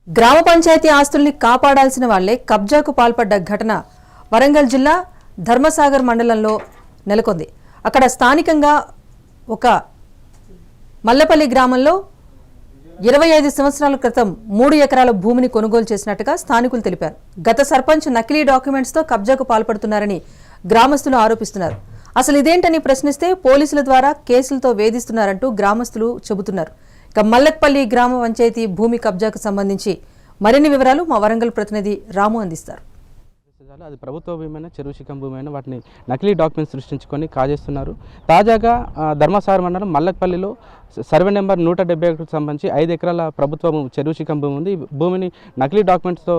గ్రామ పంచాయతీ ఆస్తుల్ని కాపాడాల్సిన వాళ్లే కబ్జాకు పాల్పడ్డ ఘటన వరంగల్ జిల్లా ధర్మసాగర్ మండలంలో నెలకొంది. అక్కడ స్థానికంగా ఒక మల్లపల్లి గ్రామంలో 25 సంవత్సరాల క్రితం 3 ఎకరాల భూమిని కొనుగోలు చేసినట్టుగా స్థానికులు తెలిపారు. గత సర్పంచ్ నకిలీ డాక్యుమెంట్స్తో కబ్జాకు పాల్పడుతున్నారని గ్రామస్తులు ఆరోపిస్తున్నారు. అసలు ఇదేంటని ప్రశ్నిస్తే పోలీసుల ద్వారా కేసులతో వేధిస్తున్నారంటూ గ్రామస్తులు చెబుతున్నారు. ఇక మల్లపల్లి గ్రామ పంచాయతీ భూమి కబ్జాకు సంబంధించి మరిన్ని వివరాలు మా వరంగల్ ప్రతినిధి రాము అందిస్తారు. అది ప్రభుత్వ భూమైనా చెరువు శిఖం భూమైనా వాటిని నకిలీ డాక్యుమెంట్స్ సృష్టించుకొని కాజేస్తున్నారు. తాజాగా ధర్మసాగర్ మండలం మల్లపల్లిలో సర్వే నెంబర్ 171కు సంబంధించి 5 ఎకరాల ప్రభుత్వ చెరువు శిఖం భూమి ఉంది. భూమిని నకిలీ డాక్యుమెంట్స్తో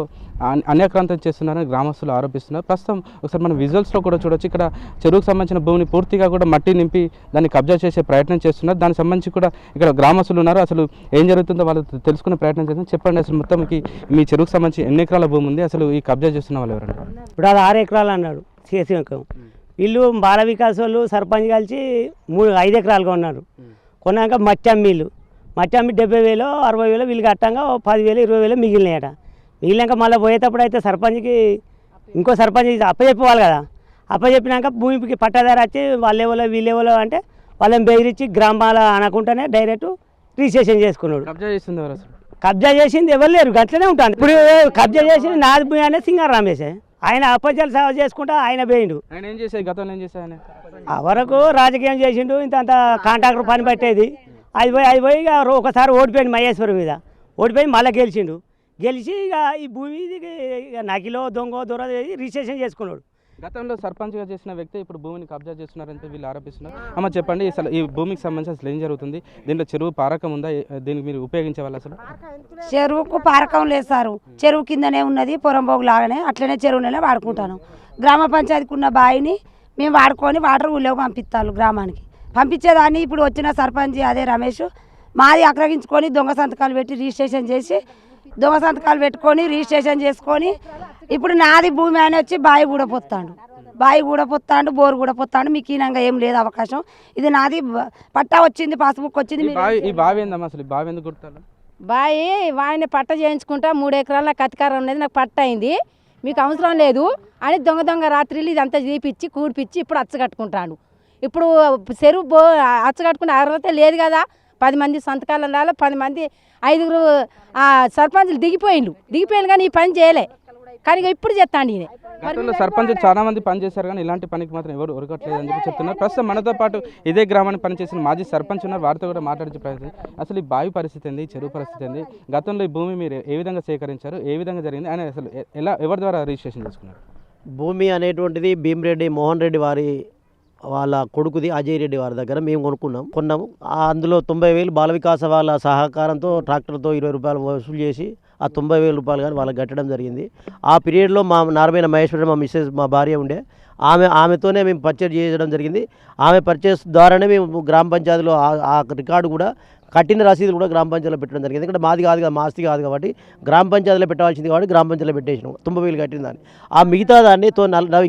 అన్యాక్రాంతం చేస్తున్నారని గ్రామస్తులు ఆరోపిస్తున్నారు. ప్రస్తుతం ఒకసారి మనం విజువల్స్లో కూడా చూడొచ్చు. ఇక్కడ చెరువుకు సంబంధించిన భూమిని పూర్తిగా కూడా మట్టి నింపి దాన్ని కబ్జా చేసే ప్రయత్నం చేస్తున్నారు. దానికి సంబంధించి కూడా ఇక్కడ గ్రామస్తులు ఉన్నారు. అసలు ఏం జరుగుతుందో వాళ్ళు తెలుసుకునే ప్రయత్నం చేస్తున్నారు. చెప్పండి, అసలు మొత్తంకి మీ చెరువుకు సంబంధించి ఎన్ని ఎకరాల భూమి ఉంది, అసలు ఈ కబ్జా చేస్తున్న వాళ్ళు ఎవరంటే? ఇప్పుడు అది 6 ఎకరాలు అన్నాడు చేసినాక. వీళ్ళు బాల వికాస్ వాళ్ళు సర్పంచ్ కలిసి 5 ఎకరాలుగా ఉన్నారు. కొన్నాక మట్టి అమ్మి 70,000 60,000 వీళ్ళు కట్టంగా 10,000 20,000 మిగిలినాయట. మిగిలినాక మళ్ళీ పోయేటప్పుడు అయితే సర్పంచ్కి ఇంకో సర్పంచ్ అప్పచెప్పుకోవాలి కదా. అప్పచెప్పినాక భూమికి పట్టాదారు వచ్చి వాళ్ళెవలో వీళ్ళెవలో అంటే వాళ్ళని బెదిరించి గ్రామాల అనకుండానే డైరెక్ట్ రిజిస్ట్రేషన్ చేసుకున్నాడు. కబ్జా చేస్తుంది ఎవరు? అసలు కబ్జా చేసింది ఎవరు లేరు, గట్లనే ఉంటాను. ఇప్పుడు కబ్జా చేసింది నాది భూమి అనే సింగారు రమేషే. ఆయన అప్పచాలు సేవ చేసుకుంటా ఆయన పోయిండు. ఆయన ఏం చేసేది, గతంలో ఏం చేశాడు? ఆయన ఆ వరకు రాజకీయం చేసిండు. ఇంత కాంట్రాక్టర్ పని పట్టేది. అది పోయి ఇక ఒకసారి ఓడిపోయింది మహేశ్వరం మీద. ఓడిపోయి మళ్ళీ గెలిచి ఇక ఈ భూమి ఇక నకిలో దొంగ దొర రిజిస్ట్రేషన్ చేసుకున్నాడు. గతంలో సర్పంచ్గా చేసిన వ్యక్తి ఇప్పుడు భూమిని కబ్జా చేస్తున్నారంటే వీళ్ళు ఆరోపిస్తున్నారు. అమ్మ చెప్పండి, అసలు ఈ భూమికి సంబంధించి అసలు ఏం జరుగుతుంది? దీంట్లో చెరువు పారకం ఉందా? దీనికి మీరు ఉపయోగించే వాళ్ళు? అసలు చెరువుకు పారకం లేదు సారు. చెరువు కిందనే ఉన్నది, పొరంబోగు లాగానే అట్లనే చెరువునే వాడుకుంటాను. గ్రామ పంచాయతీకి ఉన్న బావిని మేము వాడుకొని వాటర్ ఊళ్ళోకి పంపిస్తాను. గ్రామానికి పంపించేదాన్ని ఇప్పుడు వచ్చిన సర్పంచ్ అదే రమేష్ మాది ఆక్రమించుకొని దొంగ సంతకాలు పెట్టి రిజిస్ట్రేషన్ చేసి రిజిస్ట్రేషన్ చేసుకొని ఇప్పుడు నాది భూమి ఆయన వచ్చి బావి కూడా పొత్తాడు, బోరు కూడా పొత్తాడు. మీకు ఈనంగా ఏం లేదు అవకాశం. ఇది నాది పట్టా వచ్చింది, పాస్బుక్ వచ్చింది. ఈ బావి ఏందమ్మా అసలు? బావి ఎందుకు కొడతారు? బావి వాడిని పట్ట చేయించుకుంటా 3 ఎకరాల నాకు అధికారం ఉన్నది, నాకు పట్ట అయింది, మీకు అవసరం లేదు అని దొంగ రాత్రిలు ఇదంతా తీపిచ్చి కూడిపిచ్చి ఇప్పుడు అచ్చగట్టుకుంటాడు. ఇప్పుడు చెరువు అచ్చగట్టుకునే అర్హత లేదు కదా. 10 మంది సంతకాలు ఉండాలి, 10 మంది 5 సర్పంచులు దిగిపోయిండు కానీ ఈ పని చేయలే. కానీ ఇప్పుడు చెప్తాండి ఈయన. గతంలో సర్పంచ్ చాలా మంది పని చేశారు కానీ ఇలాంటి పనికి మాత్రం ఎవరు ఒరగట్లేదు అని చెప్పి చెప్తున్నారు. ప్రస్తుతం మనతో పాటు ఇదే గ్రామాన్ని పనిచేసిన మాజీ సర్పంచ్ ఉన్నారు. వారితో కూడా మాట్లాడే ప్రయత్నం. అసలు ఈ బావి పరిస్థితి ఏంది, చెరువు పరిస్థితి ఏంది, గతంలో ఈ భూమి మీరు ఏ విధంగా సేకరించారు, ఏ విధంగా జరిగింది, ఆయన అసలు ఎవరి ద్వారా రిజిస్ట్రేషన్ చేసుకున్నారు? భూమి అనేటువంటిది భీమిరెడ్డి మోహన్ రెడ్డి వాళ్ళ కొడుకుది అజయ్ రెడ్డి వారి దగ్గర మేము కొన్నాము. అందులో 90,000 బాల వికాస వాళ్ళ సహకారంతో ట్రాక్టర్తో 20 రూపాయలు వసూలు చేసి ఆ 90,000 రూపాయలు కానీ వాళ్ళకి కట్టడం జరిగింది. ఆ పీరియడ్లో మా నారమైన మహేశ్వరి మా భార్య ఉండే, ఆమెతోనే మేము పర్చేజ్ చేయడం జరిగింది. ఆమె పర్చేస్ ద్వారానే మేము గ్రామ పంచాయతీలో ఆ రికార్డు కూడా కట్టిన రసీదులు కూడా గ్రామ పంచాయతీలో పెట్టడం జరిగింది. ఎందుకంటే మాది కాదు కదా, మా ఆస్తి కాదు కాబట్టి గ్రామ పంచాయతీలో పెట్టాల్సింది కాబట్టి గ్రామ పంచాయతీలో పెట్టేసినాం. 90,000 కట్టిన దాన్ని, ఆ మిగతా దాన్ని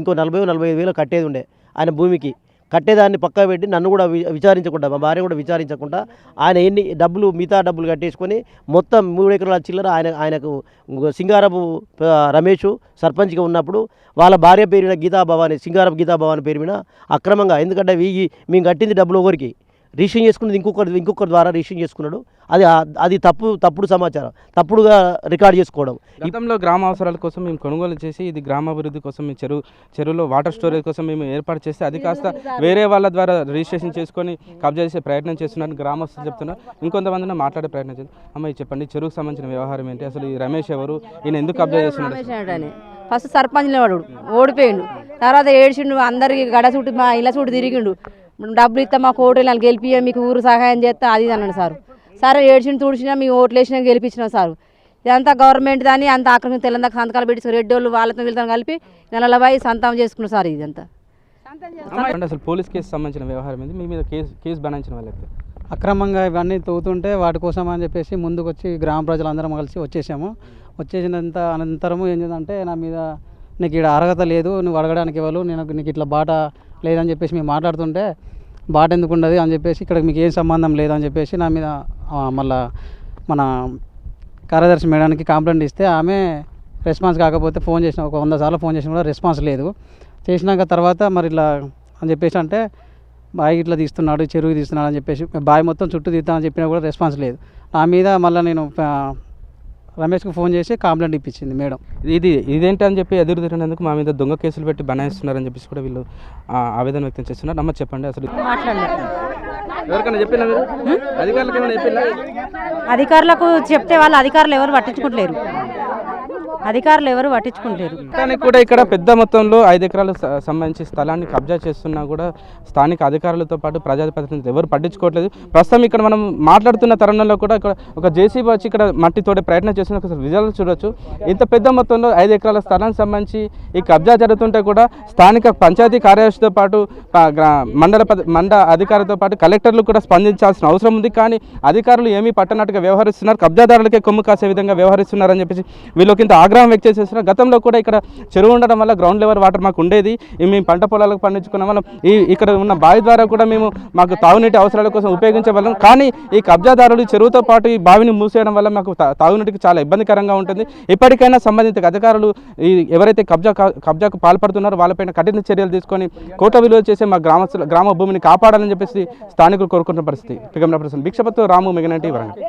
ఇంకో 40,000-45,000 కట్టేది ఉండే. ఆయన భూమికి కట్టేదాన్ని పక్క పెట్టి నన్ను కూడా విచారించకుండా, మా భార్య కూడా విచారించకుండా ఆయన మిగతా డబ్బులు కట్టేసుకొని మొత్తం 3 ఎకరాల చిల్లర ఆయనకు సింగారపు రమేష్ సర్పంచ్గా ఉన్నప్పుడు వాళ్ళ భార్య పేరున సింగారపు గీతాభవాని పేరు మీద అక్రమంగా, ఎందుకంటే మేము కట్టింది డబ్బులు ఒకరికి రిజిస్ట్రేషన్ చేసుకున్నది ఇంకొకరి ద్వారా రిజిస్ట్రేషన్ చేసుకున్నాడు. అది తప్పుడు సమాచారం, తప్పుడుగా రికార్డ్ చేసుకోవడం. గతంలో గ్రామ అవసరాల కోసం మేము కొనుగోలు చేసి ఇది గ్రామాభివృద్ధి కోసం మేము చెరువులో వాటర్ స్టోరేజ్ కోసం మేము ఏర్పాటు చేస్తే అది కాస్త వేరే వాళ్ళ ద్వారా రిజిస్ట్రేషన్ చేసుకొని కబ్జా చేసే ప్రయత్నం చేస్తున్నారని గ్రామస్తులు చెప్తున్నారు. ఇంకొంతమంది మాట్లాడే ప్రయత్నం చేస్తారు. అమ్మాయి చెప్పండి, చెరువుకు సంబంధించిన వ్యవహారం ఏంటి, అసలు ఈ రమేష్ ఎవరు, ఈయన ఎందుకు కబ్జా చేస్తున్నాడు? ఫస్ట్ సర్పంచ్ ఓడిపోయిండు, తర్వాత ఏడ్చిండు, అందరికి గడ చుట్టూ మా ఇళ్ళ చుట్టూ తిరిగిండు. డబ్బులు ఇస్తా మాకు ఓట్లు వాళ్ళు గెలిపి మీకు ఊరు సహాయం చేస్తా అది అన్నాడు సార్. సరే ఏడ్చిండు తుడిచినా మీ ఓట్లు వేసినా గెలిపించినాం సార్. ఇదంతా గవర్నమెంట్ దాన్ని అంత ఆక్రమించి తెలంగాణ సంతకాలు పెట్టి రెడ్డి వాళ్ళు వాళ్ళతో వీళ్ళతో కలిపి నెలలపై సంతం చేసుకున్నారు సార్. ఇదంతా అసలు పోలీస్ కేసు సంబంధించిన వ్యవహారం ఏంది, మీ మీద కేసు బనాయించిన వాళ్ళైతే అక్రమంగా ఇవన్నీ తవ్వుతుంటే వాటి కోసం అని చెప్పేసి ముందుకు వచ్చి గ్రామ ప్రజలందరం కలిసి వచ్చేసినంత అనంతరము ఏం చేద్దంటే నా మీద నీకు ఇక్కడ అర్హత లేదు, నువ్వు అడగడానికి ఇవ్వరు, నీకు ఇట్లా బాట లేదని చెప్పేసి మేము మాట్లాడుతుంటే బాట ఎందుకు ఉండదు అని చెప్పేసి ఇక్కడ మీకు ఏం సంబంధం లేదని చెప్పేసి నా మీద మళ్ళా మన కార్యదర్శి మేడానికి కంప్లైంట్ ఇస్తే ఆమె రెస్పాన్స్ కాకపోతే ఫోన్ చేసిన ఒక 100 సార్లు ఫోన్ చేసిన కూడా రెస్పాన్స్ లేదు. చేసినాక తర్వాత మరి ఇట్లా అని చెప్పేసి అంటే బావి ఇట్లా తీస్తున్నాడు, చెరువు తీస్తున్నాడు అని చెప్పేసి బావి మొత్తం చుట్టూ తీస్తామని చెప్పినా కూడా రెస్పాన్స్ లేదు. నా మీద మళ్ళీ నేను రమేష్కి ఫోన్ చేసి కంప్లైంట్ ఇప్పించింది మేడం. ఇదేంటి అని చెప్పి ఎదురు తిరిగినందుకు మా మీద దొంగ కేసులు పెట్టి బనాయిస్తున్నారని చెప్పేసి కూడా వీళ్ళు ఆవేదన వ్యక్తం చేస్తున్నారు. అమ్మ చెప్పండి, అసలు ఎవరికైనా చెప్పినా మీరు అధికారులకు ఏమైనా చెప్పినా? అధికారులకు చెప్తే వాళ్ళు అధికారులు ఎవరు పట్టించుకుంటలేరు. కానీ కూడా ఇక్కడ పెద్ద మొత్తంలో 5 ఎకరాలకు సంబంధించి స్థలాన్ని కబ్జా చేస్తున్నా కూడా స్థానిక అధికారులతో పాటు ప్రజాప్రతినిధులు ఎవరు పట్టించుకోవట్లేదు. ప్రస్తుతం ఇక్కడ మనం మాట్లాడుతున్న తరుణంలో కూడా ఇక్కడ ఒక జేసీబీ వచ్చి ఇక్కడ మట్టి తోడే ప్రయత్నం చేస్తున్న ఒక విజువల్ చూడొచ్చు. ఇంత పెద్ద మొత్తంలో 5 ఎకరాల స్థలానికి సంబంధించి ఈ కబ్జా జరుగుతుంటే కూడా స్థానిక పంచాయతీ కార్యదర్శితో పాటు మండల అధికారులతో పాటు కలెక్టర్లు కూడా స్పందించాల్సిన అవసరం ఉంది. కానీ అధికారులు ఏమీ పట్టనట్టుగా వ్యవహరిస్తున్నారు, కబ్జాదారులకే కొమ్ము కాసే విధంగా వ్యవహరిస్తున్నారని చెప్పేసి వీళ్ళకి ఇంత ఆగ్రహం వ్యక్తం చేస్తున్నారు. గతంలో కూడా ఇక్కడ చెరువు ఉండడం వల్ల గ్రౌండ్ లెవెల్ వాటర్ మాకు ఉండేది, మేము పంట పొలాలకు పండించుకున్న వాళ్ళం. ఇక్కడ ఉన్న బావి ద్వారా కూడా మేము మాకు తాగునీటి అవసరాల కోసం ఉపయోగించే వాళ్ళం. కానీ ఈ కబ్జాదారులు చెరువుతో పాటు ఈ బావిని మూసేయడం వల్ల మాకు తాగునీటికి చాలా ఇబ్బందికరంగా ఉంటుంది. ఇప్పటికైనా సంబంధిత అధికారులు ఎవరైతే కబ్జాకు పాల్పడుతున్నారో వాళ్ళపైన కఠిన చర్యలు తీసుకొని కోట్ల విలువ చేసే మా గ్రామ భూమిని కాపాడాలని చెప్పేసి స్థానికులు కోరుకుంటున్న పరిస్థితి. భిక్షపతు రాము, మెగానైన్ టీవీ, వరంగల్.